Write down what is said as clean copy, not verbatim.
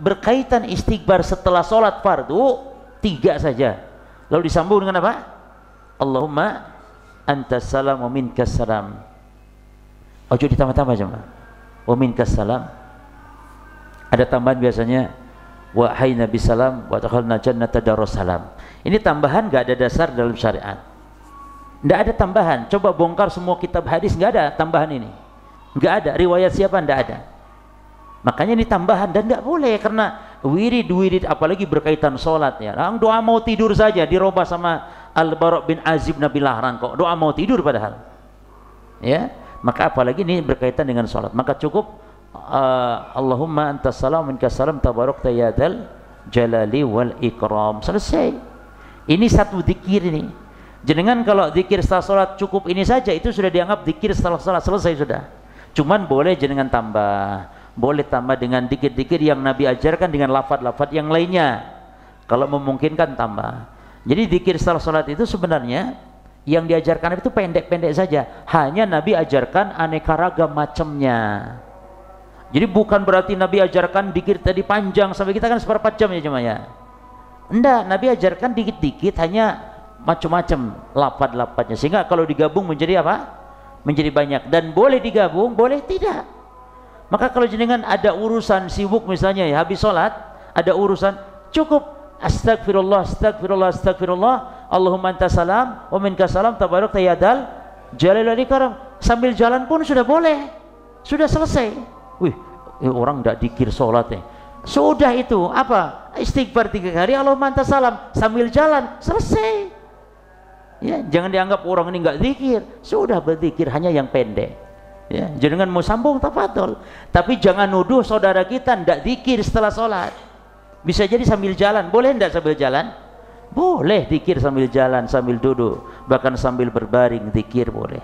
berkaitan istighfar setelah sholat fardu 3 saja, lalu disambung dengan apa? Allahumma antas salam wa minkas salam. Ojo ditambah-tambah jemaah. Wa minkas salam. Ada tambahan biasanya wa hayna bisalam wa dakhalna jannata darussalam. Ini tambahan enggak ada dasar dalam syariat. Enggak ada tambahan. Coba bongkar semua kitab hadis, enggak ada tambahan ini. Enggak ada. Riwayat siapa? Enggak ada. Makanya ini tambahan dan enggak boleh, karena wirid apalagi berkaitan sholat ya. Doa mau tidur saja dirubah sama Al-Bara' bin Azib Nabi Lahran kok. Doa mau tidur padahal. Ya, maka apalagi ini berkaitan dengan sholat. Maka cukup Allahumma antas salam minkas salam tabarakta ya dzal jalali wal ikram. Selesai. Ini satu zikir ini. Jenengan kalau zikir setelah sholat cukup ini saja, itu sudah dianggap zikir setelah sholat, selesai sudah. Cuman boleh jenengan tambah, boleh tambah dengan dikir-dikir yang Nabi ajarkan dengan lafaz-lafaz yang lainnya. Kalau memungkinkan tambah. Jadi zikir setelah sholat itu sebenarnya yang diajarkan itu pendek-pendek saja. Hanya Nabi ajarkan aneka ragam macamnya. Jadi bukan berarti Nabi ajarkan zikir tadi panjang sampai kita kan seperempat jam ya jemaah ya. Enggak, Nabi ajarkan dikit-dikit, hanya macam-macam lafaz-lafaznya, sehingga kalau digabung menjadi apa? Menjadi banyak. Dan boleh digabung, boleh tidak. Maka kalau jenengan ada urusan sibuk misalnya ya, habis sholat ada urusan, cukup astagfirullah, astagfirullah, astagfirullah, Allahumma antas salam wa minkas salam tabarakta ya dzal jalali wal ikram. Sambil jalan pun sudah boleh, sudah selesai. Wih, orang tidak dikir sholat ya. Sudah itu apa? Istighfar 3 kali, Allahumma antas salam, sambil jalan, selesai. Ya, jangan dianggap orang ini enggak zikir. Sudah berzikir, hanya yang pendek. Ya, jangan mau sambung tafadhol. Tapi jangan nuduh saudara kita enggak zikir setelah sholat. Bisa jadi sambil jalan, boleh enggak sambil jalan? Boleh zikir sambil jalan, sambil duduk, bahkan sambil berbaring zikir boleh.